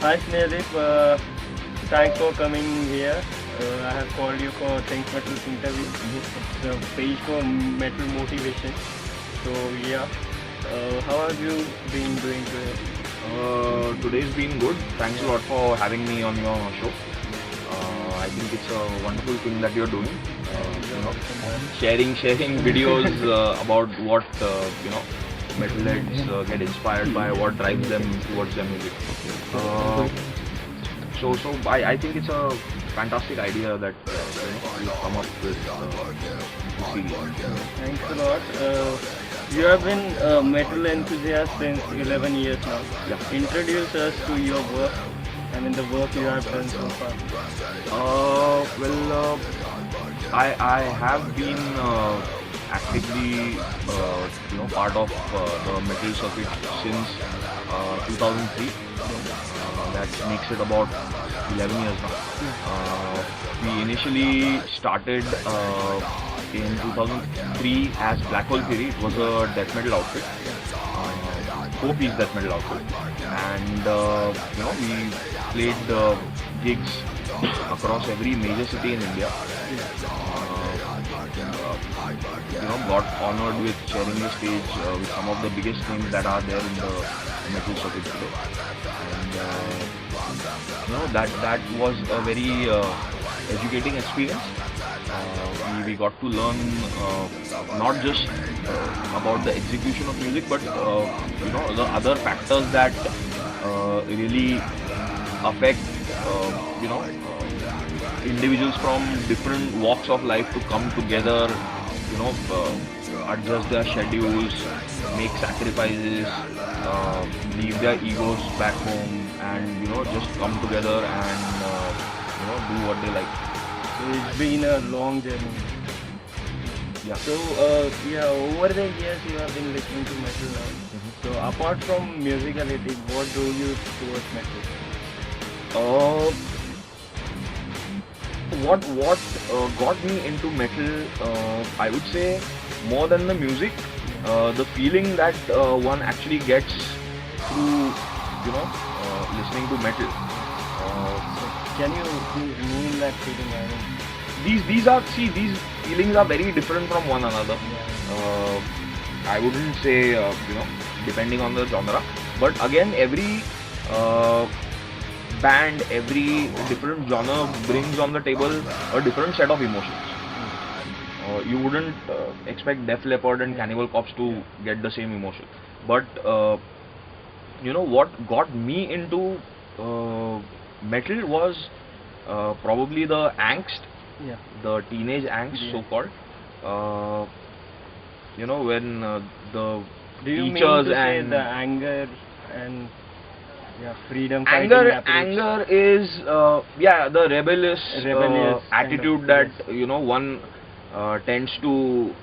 Hi Snehadeep, thanks for coming here. I have called you for Think Metal's interview. It's a page for metal motivation. So yeah, how have you been doing today? Today's been good. Thanks a lot for having me on your show. I think it's a wonderful thing that you're doing. Sharing videos about what metalheads get inspired by, what drives them towards their music. So I think it's a fantastic idea that you come up with this series. Thanks a lot. You have been a metal enthusiast since 11 years now. Yeah. Introduce us to your work. I mean the work you have done so far. I have been actively part of the metal circuit since 2003. That makes it about 11 years now. We initially started in 2003 as Black Hole Theory. It was a death metal outfit, 4-piece death metal outfit, and we played gigs across every major city in India. Got honored with sharing the stage with some of the biggest names that are there in the metal circuit today. And that was a very educating experience. We got to learn not just about the execution of music, but the other factors that really affect individuals from different walks of life to come together, adjust their schedules, make sacrifices, leave their egos back home, and just come together and do what they like. So it's been a long journey. Yeah. So over the years you have been listening to metal now. So apart from musicality, what drove you towards metal? What got me into metal, I would say, more than the music, the feeling that one actually gets through listening to metal. Can you name that feeling? I mean, These feelings are very different from one another. I wouldn't say depending on the genre, but again every band, every different genre brings on the table a different set of emotions. You wouldn't expect Def Leppard and Cannibal Corpse to get the same emotion, but what got me into metal was probably the angst, the teenage angst, so-called. When the do you mean teachers to say and the anger and freedom fighting approach? anger is the rebellious attitude that one tends to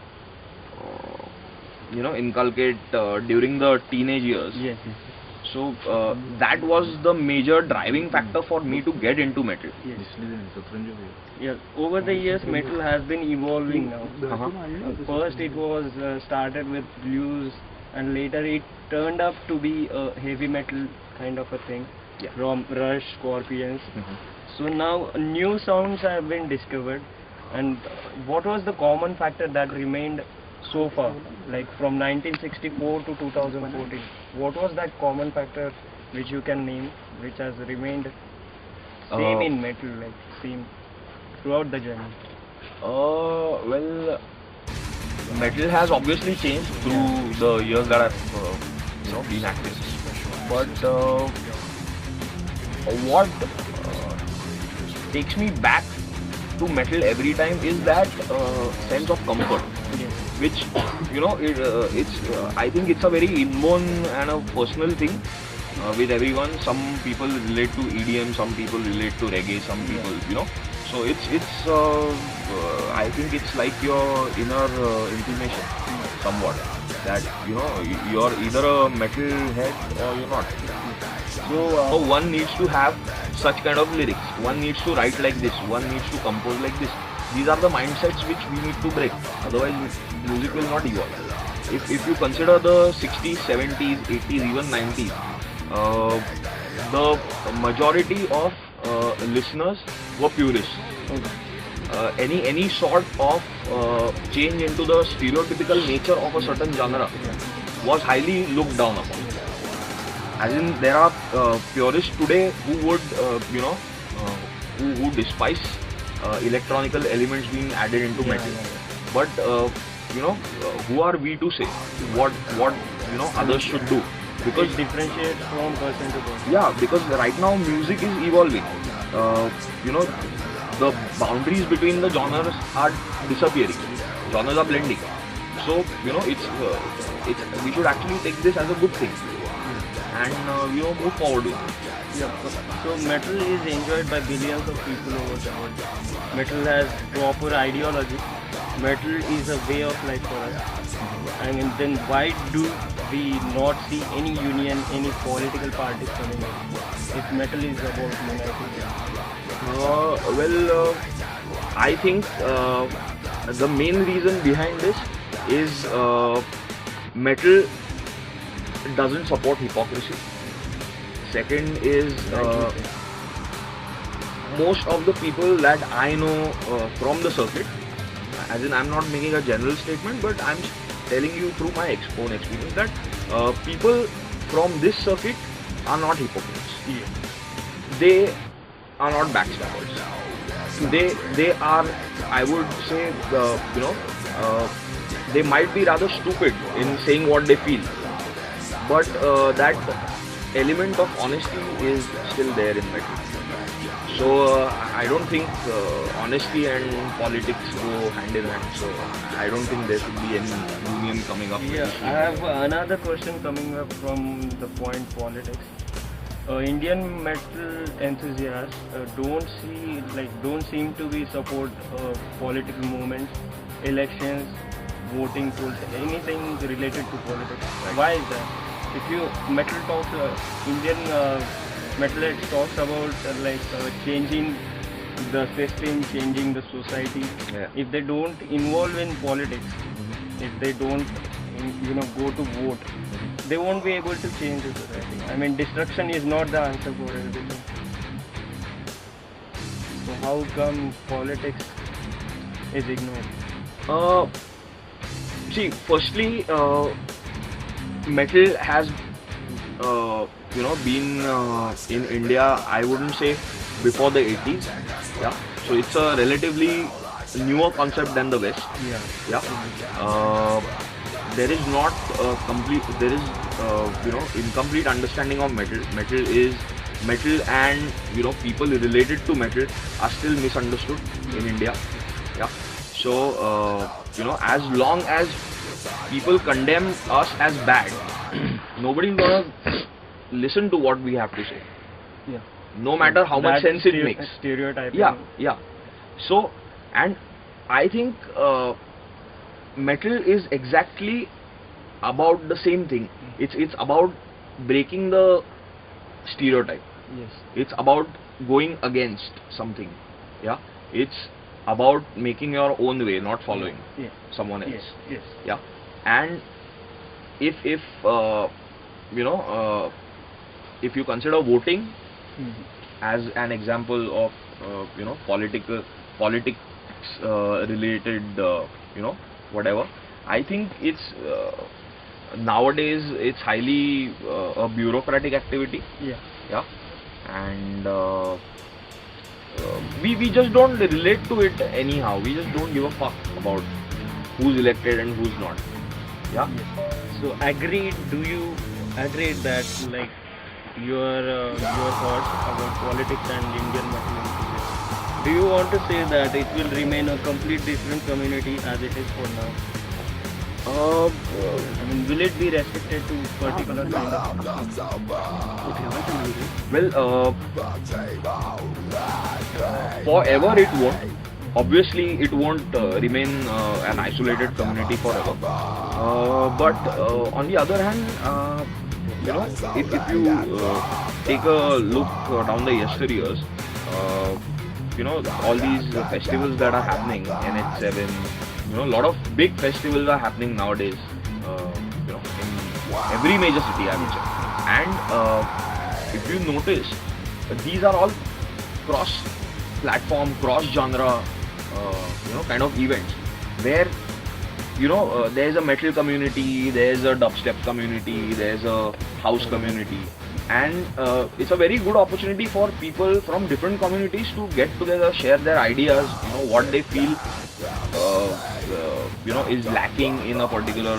inculcate during the teenage years. Yes. So that was the major driving factor for me to get into metal. Yes. Yeah. Over the years, metal has been evolving now. First, it was started with blues, and later it turned up to be a heavy metal kind of a thing from Rush, Scorpions. So now new sounds have been discovered. And what was the common factor that remained so far, like from 1964 to 2014? What was that common factor which you can name, which has remained same in metal, like same throughout the journey? Metal has obviously changed through the years that I've been active. But what takes me back to metal every time is that sense of comfort, which I think it's a very inborn and a personal thing with everyone. Some people relate to EDM, some people relate to reggae, some people so it's I think it's like your inner intimation somewhat, that you're either a metal head or you're not. So one needs to have such kind of lyrics, one needs to write like this, one needs to compose like this. These are the mindsets which we need to break, otherwise music will not evolve. If you consider the 60s, 70s, 80s, even 90s, the majority of listeners were purists. Any sort of change into the stereotypical nature of a certain genre was highly looked down upon. As in, there are purists today who would, who despise electronical elements being added into metal. But who are we to say what others should do? Because it differentiates from person to person. yeah, because right now music is evolving. The boundaries between the genres are disappearing. Genres are blending. So it's we should actually take this as a good thing and move forward with it. Yeah. So metal is enjoyed by billions of people over the world. Metal has proper ideology. Metal is a way of life for us. I mean, then why do we not see any union, any political parties coming in? If metal is about unity. I think the main reason behind this is metal doesn't support hypocrisy. Second is most of the people that I know from the circuit, as in I'm not making a general statement, but I'm telling you through my own experience that people from this circuit are not hypocrites. They are not backstabbers. They are, I would say, they might be rather stupid in saying what they feel, but that element of honesty is still there in metal. So I don't think honesty and politics go hand in hand. So I don't think there should be any union coming up. Yeah, I have another question coming up from the point politics. Indian metal enthusiasts don't seem to be support political movements, elections, voting polls, anything related to politics. Why is that? If you metal talks, Indian metalhead talks about changing the system, changing the society. Yeah. If they don't involve in politics, if they don't go to vote, they won't be able to change the society. I mean, destruction is not the answer for everything. So how come politics is ignored? See, firstly, metal has been in India, I wouldn't say before the 80s. Yeah. So it's a relatively newer concept than the West. Yeah. There is not incomplete understanding of metal. Metal and people related to metal are still misunderstood in India. Yeah. So as long as people condemn us as bad, nobody's gonna listen to what we have to say. Yeah. No matter how much sense it makes. Stereotyping. Yeah. So, and I think metal is exactly about the same thing. It's about breaking the stereotype. Yes. It's about going against something. Yeah. It's about making your own way, not following someone else. Yes. Yeah. And if you consider voting as an example of politics related whatever, I think it's nowadays it's highly a bureaucratic activity. Yeah. And we just don't relate to it anyhow. We just don't give a fuck about who's elected and who's not. Yeah. So agreed. Do you agree that your thoughts about politics and Indian metal? Do you want to say that it will remain a complete different community as it is for now? I mean, will it be restricted to particular kind of? Well, forever it won't. Obviously, it won't remain an isolated community forever. But on the other hand, if you take a look down the yesteryears, all these festivals that are happening, NH7, a lot of big festivals are happening nowadays, in every major city, I would say. And if you notice, these are all cross-platform, cross-genre, kind of events where there's a metal community, there's a dubstep community, there's a house community, and it's a very good opportunity for people from different communities to get together, share their ideas, what they feel, is lacking in a particular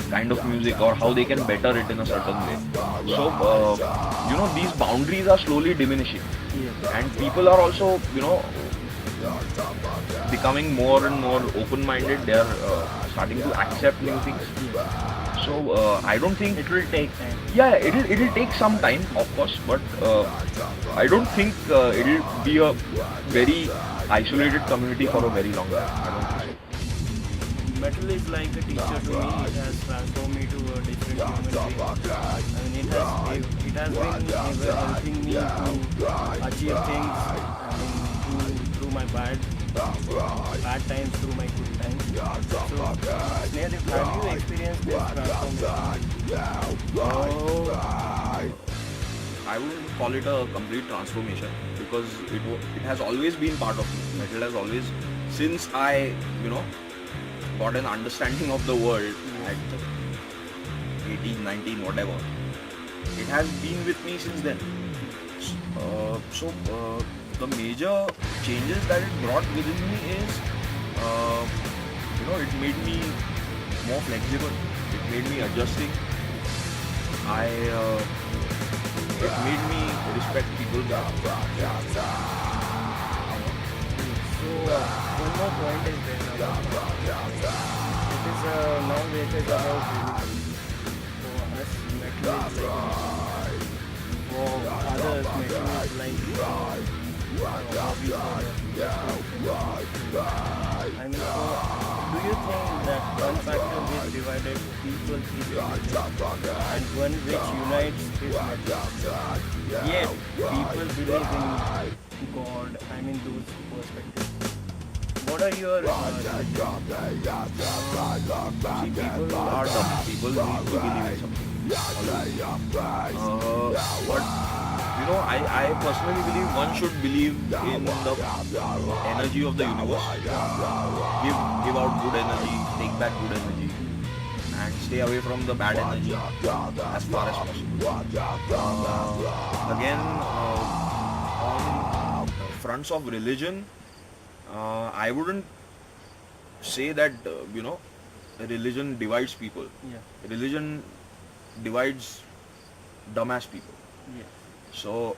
kind of music, or how they can better it in a certain way. So, these boundaries are slowly diminishing, and people are also, becoming more and more open-minded. They are starting to accept new things. So I don't think it will take time. Yeah, it'll take some time, of course, but I don't think it'll be a very isolated community for a very long time. I don't think so. Metal is like a teacher to me. It has transformed me to a different human being. I mean, it has been helping me to achieve things. I mean, through my bad times, through my good times. So, Sneha, have you experienced this transformation? I wouldn't call it a complete transformation, because it has always been part of me. Metal has always, since I got an understanding of the world at 18, 19, whatever, it has been with me since then. The major changes that it brought within me is, it made me more flexible. It made me adjusting. It made me respect people better. So, one more point is there. It is now it is about religion. For us, metal is like, for others, metal is like hobby. I mean, so do you think that one factor which divided people is religion, and one which unites is metal? Yet people believe in God. I mean, those perspectives. What are your See, people are dumb. People need to believe in something. But I personally believe one should believe in the energy of the universe. Give out good energy, take back good energy, and stay away from the bad energy as far as possible. Again, on fronts of religion, I wouldn't say that religion divides people. Yeah. Religion divides dumbass people. Yeah. So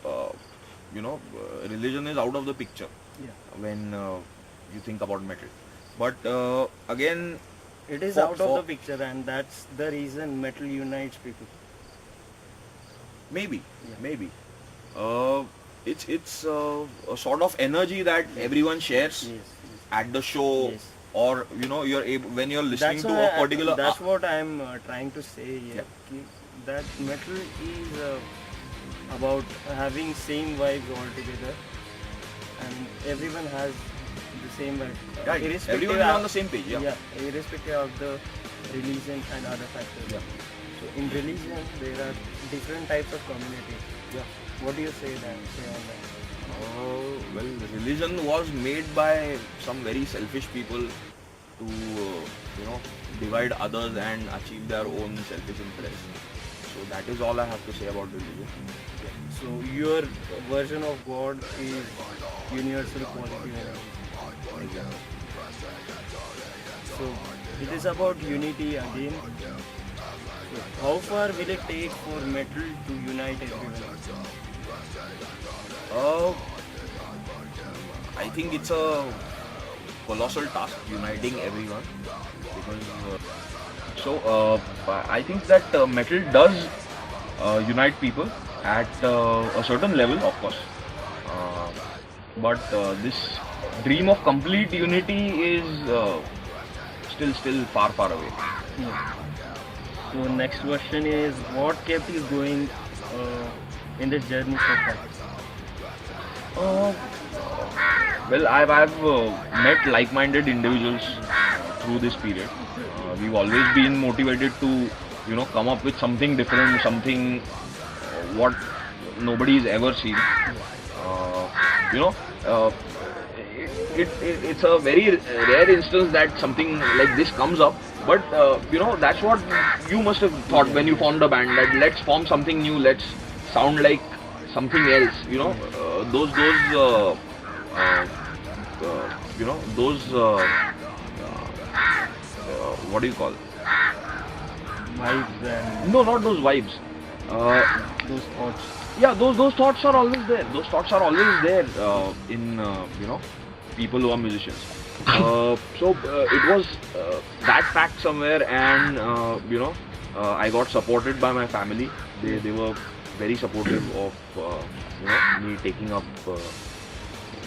religion is out of the picture when you think about metal. But again, it is out of the picture, and that's the reason metal unites people. Maybe. It's a sort of energy that everyone shares at the show, or you're able, when you're listening to a particular. That's what I'm trying to say here. That metal is about having same vibes all together, and everyone has the same vibe. Everyone is on the same page. Yeah, irrespective of the religion and other factors. Yeah. So in religion there are different types of communities. Yeah. What do you say on that? Well, religion was made by some very selfish people to, divide others and achieve their own selfish interests. So that is all I have to say about religion. So your version of God is universal positive energy. Exactly. So it is about unity again. So how far will it take for metal to unite everyone? I think it's a colossal task uniting everyone, because I think that metal does unite people at a certain level, of course, but this dream of complete unity is still far away. So next question is, what kept you going in this journey so far? Well, I've met like-minded individuals through this period. We've always been motivated to, come up with something different, something what nobody's ever seen. You know, it's a very rare instance that something like this comes up. But you know, that's what you must have thought when you formed a band, that let's form something new, let's sound like something else. You know, you know, those what do you call? Vibes and No, not those vibes. those thoughts. Yeah, those thoughts are always there. Those thoughts are always there in you know, people who are musicians. It was that fact somewhere, and you know, I got supported by my family. They were very supportive of you know, me taking up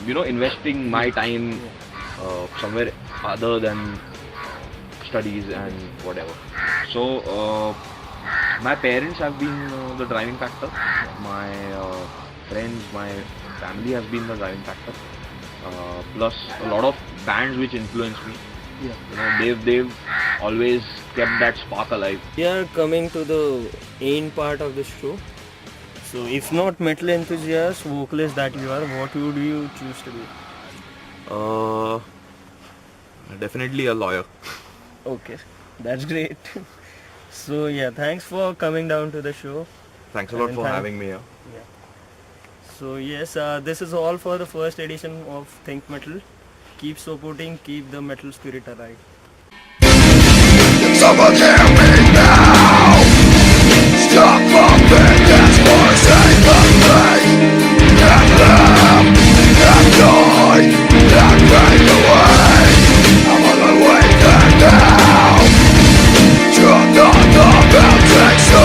you know, investing my time somewhere other than studies and whatever. So my parents have been the driving factor. My friends, my family has been the driving factor. Plus a lot of bands which influenced me. Yeah. You know, they've always kept that spark alive. We are coming to the end part of the show. So, if not metal enthusiast, vocalist that you are, what would you choose to be? Definitely a lawyer. Okay, that's great. So, yeah, thanks for coming down to the show. Thanks a lot And for thank- having me here. Yeah. So, yes, this is all for the first edition of Think Metal. Keep supporting, keep the metal spirit alive. Someone hear me now. Stop.